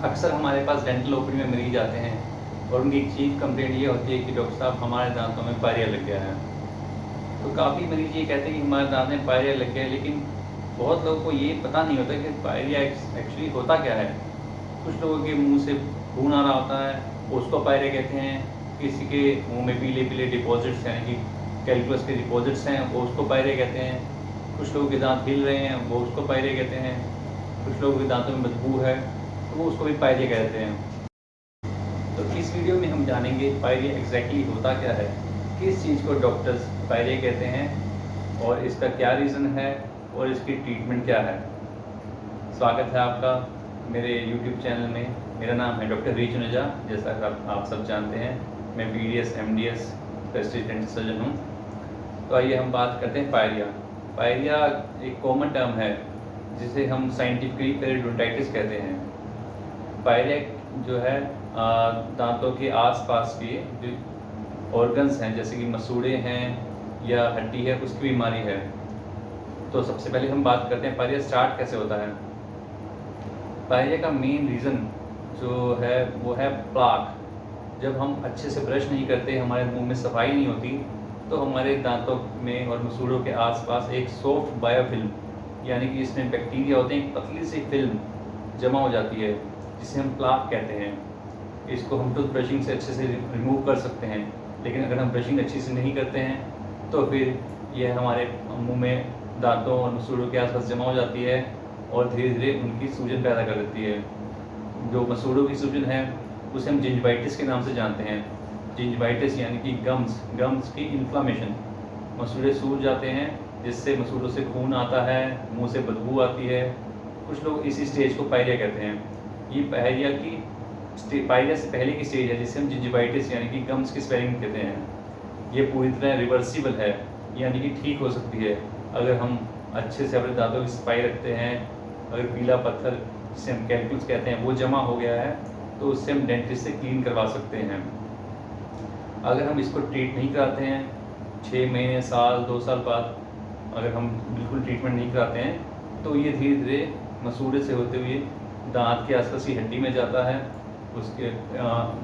अक्सर हमारे पास dental OPD में मरीज आते हैं और उनकी चीफ कंप्लेंट ये होती है कि डॉक्टर साहब हमारे दांतों में पायरिया लग गया है। तो काफ़ी मरीज ये कहते हैं कि हमारे दांत में पायरिया लग गया है, लेकिन बहुत लोगों को ये पता नहीं होता कि पायरिया एक्चुअली होता क्या है। कुछ लोगों के मुंह से खून आ रहा होता है, उसको पायरिया कहते हैं। किसी के मुंह में पीले पीले डिपॉजिट्स यानी कि कैल्कुलस के डिपॉजिट्स हैं, वो उसको पायरिया कहते हैं। कुछ लोगों के दांत हिल रहे हैं, वो उसको पायरिया कहते हैं। कुछ लोगों के दांतों में बदबू है तो वो उसको भी पायरिया कहते हैं। तो इस वीडियो में हम जानेंगे पायरिया एग्जैक्टली होता क्या है, किस चीज़ को डॉक्टर्स पायरिया कहते हैं और इसका क्या रीज़न है और इसकी ट्रीटमेंट क्या है। स्वागत है आपका मेरे YouTube चैनल में। मेरा नाम है डॉक्टर रीच जुनेजा। जैसा कि आप सब जानते हैं, मैं BDS MDS Prestige dental surgeon हूँ। तो आइए हम बात करते हैं पायरिया। पायरिया एक कॉमन टर्म है जिसे हम साइंटिफिकली पेरिडोंटाइटिस कहते हैं। पायरिया जो है दांतों के आसपास के जो ऑर्गन्स हैं, जैसे कि मसूड़े हैं या हड्डी है, उसकी बीमारी है। तो सबसे पहले हम बात करते हैं पायरिया स्टार्ट कैसे होता है। पायरिया का मेन रीज़न जो है वो है प्लाक। जब हम अच्छे से ब्रश नहीं करते, हमारे मुंह में सफाई नहीं होती, तो हमारे दांतों में और मसूड़ों के आसपास एक सॉफ्ट बायोफिल्म यानी कि इसमें बैक्टीरिया होते हैं, एक पतली सी फिल्म जमा हो जाती है जिसे हम प्लाक कहते हैं। इसको हम टूथ ब्रशिंग से अच्छे से रिमूव कर सकते हैं, लेकिन अगर हम ब्रशिंग अच्छी से नहीं करते हैं तो फिर यह हमारे मुंह में दांतों और मसूड़ों के आसपास जमा हो जाती है और धीरे धीरे उनकी सूजन पैदा कर देती है। जो मसूड़ों की सूजन है उसे हम जिंजिवाइटिस के नाम से जानते हैं। जिंजिवाइटिस यानी कि गम्स की इन्फ्लामेशन। मसूड़े सूज जाते हैं जिससे मसूड़ों से खून आता है, मुंह से बदबू आती है। कुछ लोग इसी स्टेज को पायरिया कहते हैं। ये पायरिया से पहले की स्टेज है जिसे हम जिंजिवाइटिस यानी कि गम्स की स्वेलिंग कहते हैं। ये पूरी तरह रिवर्सिबल है, यानी कि ठीक हो सकती है अगर हम अच्छे से अपने दांतों की सफाई रखते हैं। अगर पीला पत्थर जिसे हम कैल्कुलस कहते हैं वो जमा हो गया है तो उससे हम डेंटिस्ट से क्लीन करवा सकते हैं। अगर हम इसको ट्रीट नहीं कराते हैं, 6 महीने, साल, 2 साल बाद अगर हम बिल्कुल ट्रीटमेंट नहीं कराते हैं तो ये धीरे धीरे मसूड़े से होते हुए दांत के आसपास की हड्डी में जाता है। उसके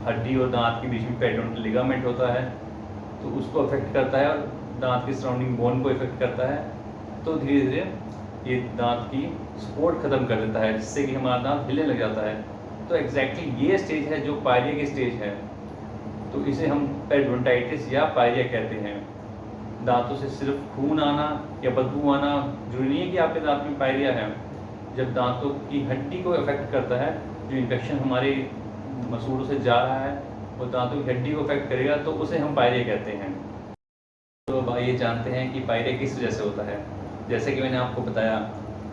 हड्डी और दांत के बीच में पेरिडोंटल लिगामेंट होता है, तो उसको अफेक्ट करता है और दांत के सराउंडिंग बोन को इफेक्ट करता है। तो धीरे धीरे ये दांत की सपोर्ट ख़त्म कर देता है, जिससे कि हमारा दांत हिलने लग जाता है। तो एग्जैक्टली ये स्टेज है जो पायरिया की स्टेज है। तो इसे हम पेरिडोंटाइटिस या पायरिया कहते हैं। दांतों से सिर्फ खून आना या बदबू आना जरूरी नहीं है कि आपके दांत में पायरिया है। जब दांतों की हड्डी को इफेक्ट करता है, जो इन्फेक्शन हमारे मसूड़ों से जा रहा है वो दांतों की हड्डी को इफेक्ट करेगा, तो उसे हम पायरिया कहते हैं। तो अब आइए जानते हैं कि पायरिया किस वजह से होता है। जैसे कि मैंने आपको बताया,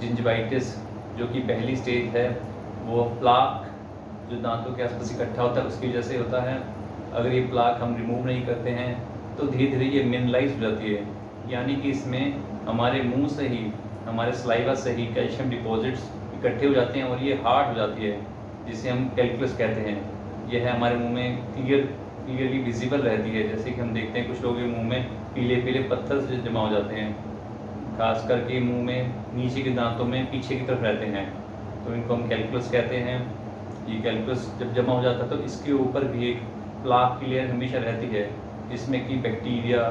जिंजिवाइटिस जो कि पहली स्टेज है वो प्लाक जो दांतों के आसपास इकट्ठा होता है उसकी वजह से होता है। अगर ये प्लाक हम रिमूव नहीं करते हैं तो धीरे धीरे ये मिनरलाइज हो जाती है, यानी कि इसमें हमारे मुंह से ही, हमारे सलाइवा से ही कैल्शियम डिपॉजिट्स इकट्ठे हो जाते हैं और ये हार्ड हो जाती है, जिसे हम कैल्कुलस कहते हैं। यह है हमारे मुंह में क्लियरली विजिबल रहती है। जैसे कि हम देखते हैं कुछ लोगों के मुंह में पीले पीले पत्थर से जमा हो जाते हैं, खास करके मुंह में नीचे के दांतों में पीछे की तरफ रहते हैं, तो इनको हम कैल्कुलस कहते हैं। ये कैल्कुलस जब जमा हो जाता है तो इसके ऊपर भी एक प्लाक की लेयर हमेशा रहती है, जिसमें कि बैक्टीरिया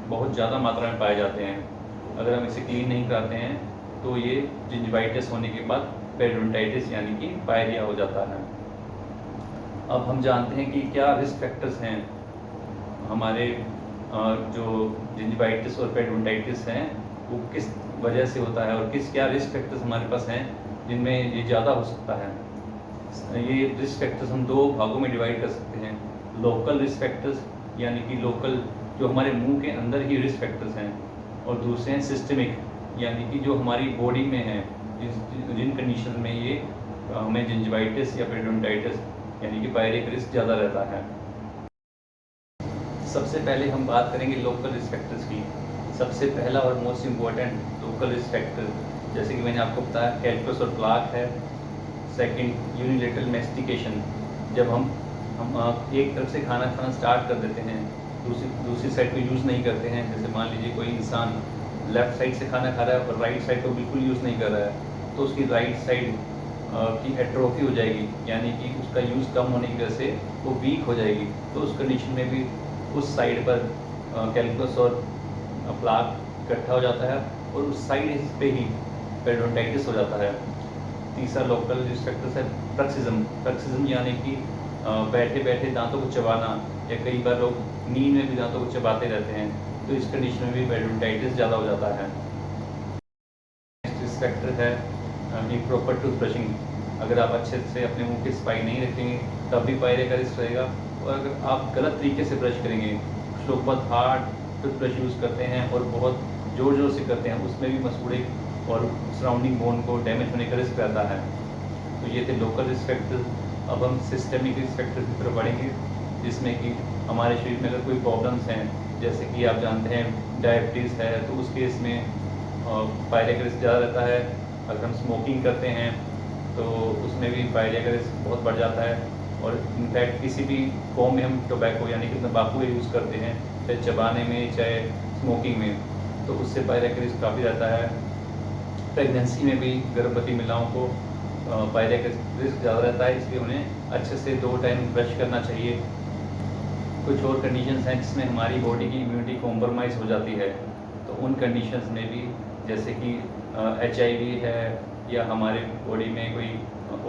बहुत ज़्यादा मात्रा में पाए जाते हैं। अगर हम इसे क्लीन नहीं कराते हैं तो ये जिंजिवाइटिस होने के बाद पेरिडोंटाइटिस यानी कि पायरिया हो जाता है। अब हम जानते हैं कि क्या रिस्क फैक्टर्स हैं हमारे जो जिंजिवाइटिस और पेरिडोंटाइटिस हैं वो किस वजह से होता है और क्या रिस्क फैक्टर्स हमारे पास हैं जिनमें ये ज़्यादा हो सकता है। ये रिस्क फैक्टर्स हम 2 भागों में डिवाइड कर सकते हैं। लोकल रिस्क फैक्टर्स यानी कि लोकल जो हमारे मुंह के अंदर ही रिस्क फैक्टर्स हैं, और दूसरे हैं सिस्टमिक यानी कि जो हमारी बॉडी में हैं, जिन कंडीशन में ये हमें जिंजिवाइटिस या पेरिडोंटाइटिस यानी कि पायरिया का रिस्क ज़्यादा रहता है। सबसे पहले हम बात करेंगे लोकल रिस्क फैक्टर्स की। सबसे पहला और most important local risk factor, जैसे कि मैंने आपको बताया, कैल्कुलस और प्लाक है। Second, unilateral mastication. जब हम एक तरफ से खाना खाना स्टार्ट कर देते हैं, दूसरी साइड को यूज़ नहीं करते हैं। जैसे मान लीजिए कोई इंसान लेफ़्ट साइड से खाना खा रहा है और राइट साइड को बिल्कुल यूज़ नहीं कर रहा है, तो उसकी राइट साइड की एट्रोफी हो जाएगी, यानी कि उसका यूज़ कम होने की वजह से वो वीक हो जाएगी। तो उस कंडीशन में भी उस साइड पर कैल्कुलस और प्लाक इकट्ठा हो जाता है और उस साइड पे ही पेरिडोंटाइटिस हो जाता है। तीसरा लोकल रिस्क फैक्टर्स है प्रक्सिज्म। प्रक्सिज्म यानी कि बैठे बैठे दांतों को चबाना, या कई बार लोग नींद में भी दांतों को चबाते रहते हैं, तो इस कंडीशन में भी पेरिडोंटाइटिस ज़्यादा हो जाता है। नेक्स्ट रिस्क फैक्टर है इम्प्रॉपर टूथ ब्रशिंग। अगर आप अच्छे से अपने मुंह की सफाई नहीं रखेंगे तब भी पायरिया का रिस्क रहेगा। और अगर आप गलत तरीके से ब्रश करेंगे, कुछ लोग बहुत हार्ड टूथ ब्रश यूज़ करते हैं और बहुत ज़ोर ज़ोर से करते हैं, उसमें भी मसूड़े और सराउंडिंग बोन को डैमेज होने का रिस्क रहता है। तो ये थे लोकल रिस्क फैक्टर। अब हम सिस्टेमिक रिस्क फैक्टर की तरफ बढ़ेंगे, जिसमें कि हमारे शरीर में अगर कोई प्रॉब्लम्स हैं, जैसे कि आप जानते हैं डायबिटीज़ है, तो उस केस में पायरिया का रिस्क ज़्यादा रहता है। अगर हम स्मोकिंग करते हैं तो उसमें भी पायरिया का रिस्क बहुत बढ़ जाता है। और इनफैक्ट किसी भी फॉर्म में हम टोबैको यानी कि तंबाकू यूज़ करते हैं, चाहे चबाने में चाहे स्मोकिंग में, तो उससे पायरिया का रिस्क काफ़ी रहता है। प्रेगनेंसी में भी गर्भवती महिलाओं को पायरिया का रिस्क ज़्यादा रहता है, इसलिए उन्हें अच्छे से 2 टाइम ब्रश करना चाहिए। कुछ और कंडीशंस हैं जिसमें हमारी बॉडी की इम्यूनिटी कॉम्प्रोमाइज़ हो जाती है, तो उन कंडीशंस में भी, जैसे कि HIV है, या हमारे बॉडी में कोई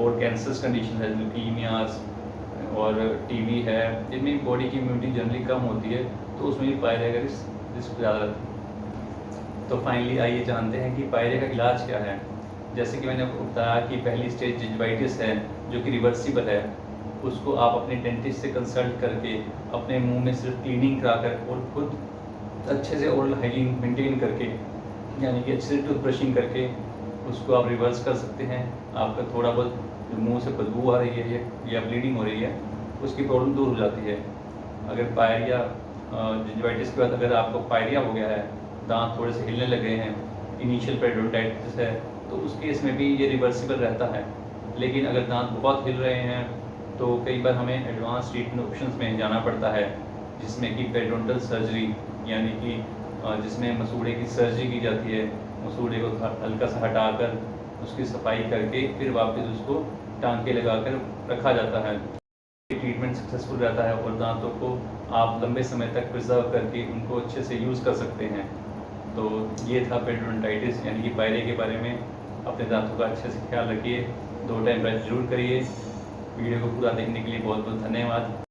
और कैंसर्स कंडीशन है, ल्यूकीमियास और TB है, जिनमें बॉडी की इम्यूनिटी जनरली कम होती है, तो उसमें भी पायरिया का रिस्क ज़्यादा रहता है। तो फाइनली आइए जानते हैं कि पायरिया का इलाज क्या है। जैसे कि मैंने आपको बताया कि पहली स्टेज जिंजिवाइटिस है, जो कि रिवर्सिबल है। उसको आप अपने डेंटिस्ट से कंसल्ट करके अपने मुंह में सिर्फ क्लीनिंग कराकर और खुद अच्छे से ओरल हाइजीन मेंटेन करके, यानी कि अच्छे से टूथ ब्रशिंग करके उसको आप रिवर्स कर सकते हैं। आपका थोड़ा बहुत जो मुंह से बदबू आ रही है या ब्लीडिंग हो रही है, उसकी प्रॉब्लम दूर हो जाती है। अगर पायरिया जिंजिवाइटिस के बाद अगर आपको पायरिया हो गया है, दांत थोड़े से हिलने लगे हैं, इनिशियल पेरिडोंटाइटिस है, तो उस केस में भी ये रिवर्सिबल रहता है। लेकिन अगर दांत बहुत हिल रहे हैं तो कई बार हमें एडवांस ट्रीटमेंट ऑप्शंस में जाना पड़ता है, जिसमें कि पेरिडोंटल सर्जरी, यानी कि जिसमें मसूड़े की सर्जरी की जाती है। मसूड़े को हल्का सा हटाकर उसकी सफाई करके फिर वापस उसको टांके लगाकर रखा जाता है। ट्रीटमेंट सक्सेसफुल रहता है और दांतों को आप लंबे समय तक प्रिजर्व करके उनको अच्छे से यूज़ कर सकते हैं। तो ये था पेरिडोंटाइटिस यानी कि पायरिया के बारे में। अपने दांतों का अच्छे से ख्याल रखिए, 2 टाइम ब्रश जरूर करिए। वीडियो को पूरा देखने के लिए बहुत बहुत धन्यवाद।